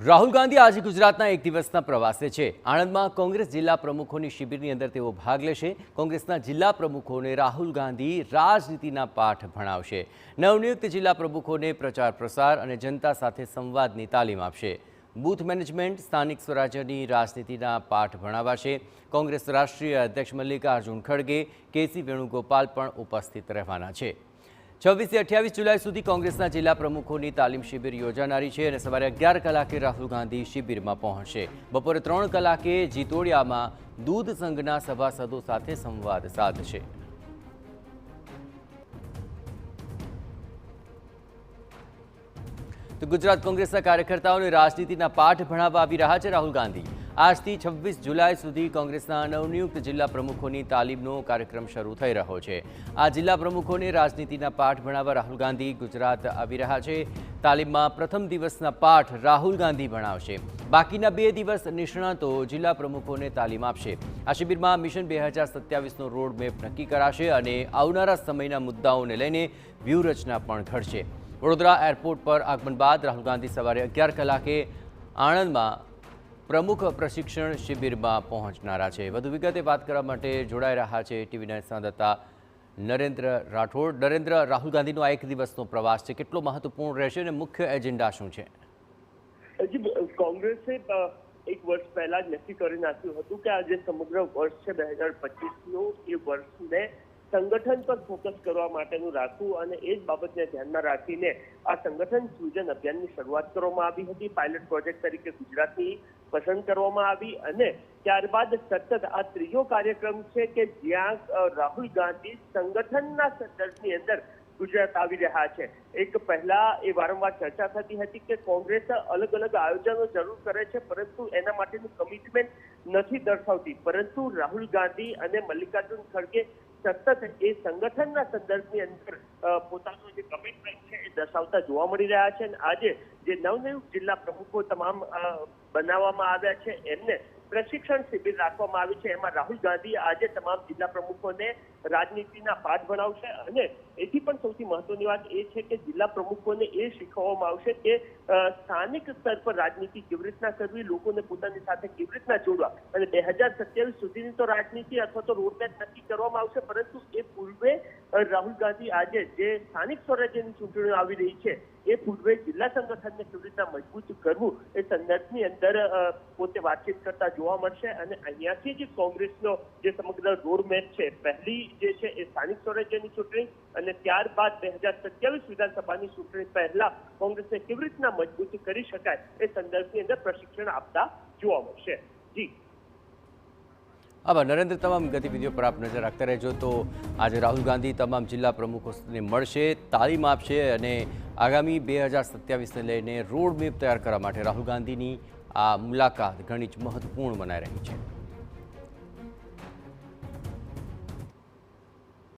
રાહુલ ગાંધી આજે ગુજરાતના એક દિવસના પ્રવાસે છે। આણંદમાં કોંગ્રેસ જિલ્લા પ્રમુખોની શિબિરની અંદર તેઓ ભાગ લેશે। કોંગ્રેસના જિલ્લા પ્રમુખોને રાહુલ ગાંધી રાજનીતિના પાઠ ભણાવશે। નવનિયુક્ત જિલ્લા પ્રમુખોને પ્રચાર પ્રસાર અને જનતા સાથે સંવાદની તાલીમ આપશે। બૂથ મેનેજમેન્ટ, સ્થાનિક સ્વરાજ્યની રાજનીતિના પાઠ ભણાવાશે। કોંગ્રેસ રાષ્ટ્રીય અધ્યક્ષ મલ્લિકાર્જુન ખડગે, કેસી વેણુગોપાલ પણ ઉપસ્થિત રહેવાના છે। 26 થી 28 જુલાઈ સુધી કોંગ્રેસના જિલ્લા પ્રમુખોની તાલીમ શિબિર યોજાનારી છે અને સવારે 11 કલાકે રાહુલ ગાંધી શિબિરમાં પહોંચશે। બપોરે 3 કલાકે જીતોડિયામાં દૂધ સંઘના સભાસદો સાથે સંવાદ સાધશે। તો ગુજરાત કોંગ્રેસના કાર્યકર્તાઓને રાજનીતિના પાઠ ભણાવવા આવી રહ્યા છે રાહુલ ગાંધી। આજથી 26 જુલાઈ સુધી કોંગ્રેસના નવનિયુક્ત જિલ્લા પ્રમુખોની તાલીમનો કાર્યક્રમ શરૂ થઈ રહ્યો છે। આ જિલ્લા પ્રમુખોને રાજનીતિના પાઠ ભણાવવા રાહુલ ગાંધી ગુજરાત આવી રહ્યા છે। તાલીમમાં પ્રથમ દિવસના પાઠ રાહુલ ગાંધી ભણાવશે। બાકીના 2 દિવસ નિષ્ણાતો જિલ્લા પ્રમુખોને તાલીમ આપશે। આ શિબિરમાં મિશન 2027નો રોડમેપ નક્કી કરાશે અને આવનારા સમયના મુદ્દાઓને લઈને વ્યૂહરચના પણ ઘડશે। વડોદરા એરપોર્ટ પર આગમન બાદ રાહુલ ગાંધી સવારે 11 કલાકે આણંદમાં પ્રમુખ પ્રશિક્ષણ શિબિરમાં પહોંચનારા છે। વધુ વિગતે વાત કરવા માટે જોડાઈ રહ્યા છે ટીવી 9 સંવાદદાતા નરેન્દ્ર રાઠોડ। નરેન્દ્ર, રાહુલ ગાંધીનો આ એક દિવસનો પ્રવાસ છે, કેટલો મહત્વપૂર્ણ રહેશે અને મુખ્ય એજન્ડા શું છે? કોંગ્રેસે એક વર્ષ પહેલા જ નક્કી કરી નાખ્યું હતું કે આ જે સમગ્ર વર્ષ છે 2025નું, એ વર્ષને સંગઠન પર ફોકસ કરવા માટેનું રાખવું અને એ જ બાબતને ધ્યાનમાં રાખીને આ સંગઠન સૃજન અભિયાનની શરૂઆત કરવામાં આવી હતી। પાયલટ પ્રોજેક્ટ તરીકે ગુજરાતની પસંદ કરવામાં આવી અને ત્યારબાદ સતત આ ત્રીજો કાર્યક્રમ છે કે જ્યાં રાહુલ ગાંધી સંગઠનના સંદર્ભની અંદર ગુજરાત આવી રહ્યા છે। એક પહેલા એ વારંવાર ચર્ચા થતી હતી કે કોંગ્રેસ અલગ અલગ આયોજનો જરૂર કરે છે પરંતુ એના માટેનું કમિટમેન્ટ નથી દર્શાવતી, પરંતુ રાહુલ ગાંધી અને મલ્લિકાર્જુન ખડગે સતત એ સંગઠનના સંદર્ભની અંદર પોતાનું જે કમિટમેન્ટ છે એ દર્શાવતા જોવા મળી રહ્યા છે। અને આજે જે નવનિયુક્ત જિલ્લા પ્રમુખો તમામ બનાવવામાં આવ્યા છે એમને પ્રશિક્ષણ શિબિર રાખવામાં આવી છે। એમાં રાહુલ ગાંધી આજે તમામ જિલ્લા પ્રમુખોને રાજનીતિના પાઠ ભણાવશે અને એથી પણ સૌથી મહત્વની વાત એ છે કે જિલ્લા પ્રમુખોને એ શીખવવામાં આવશે કે સ્થાનિક સ્તર પર રાજનીતિ કેવી રીતના કરવી, લોકોને પોતાની સાથે કેવી રીતના જોડવા અને 2027 સુધીની તો રાજનીતિ અથવા તો રોડમેપ નક્કી કરવામાં આવશે, પરંતુ એ પૂર્વે રાહુલ ગાંધી આજે જે સ્થાનિક સ્વરાજ્યની ચૂંટણીઓ આવી રહી છે એ પૂર્વે જિલ્લા સંગઠનને કેવી રીતના મજબૂત કરવું એ સંદર્ભની અંદર પોતે વાતચીત કરતા જોવા મળશે। અને અહીંયાથી જ કોંગ્રેસનો જે સમગ્ર રોડમેપ છે, પહેલી જે છે એ સ્થાનિક સ્વરાજ્યની ચૂંટણી અને ત્યારબાદ 2027 વિધાનસભાની ચૂંટણી પહેલા કોંગ્રેસને કેવી રીતના મજબૂત કરી શકાય એ સંદર્ભની અંદર પ્રશિક્ષણ આપતા જોવા મળશે। જી આભાર નરેન્દ્ર, તમામ ગતિવિધિઓ પર આપ નજર રાખતા રહેજો। તો આજે રાહુલ ગાંધી તમામ જિલ્લા પ્રમુખોને મળશે, તાલીમ આપશે અને આગામી 2027ને લઈને રોડમેપ તૈયાર કરવા માટે રાહુલ ગાંધીની આ મુલાકાત ઘણી જ મહત્વપૂર્ણ મનાઈ રહી છે।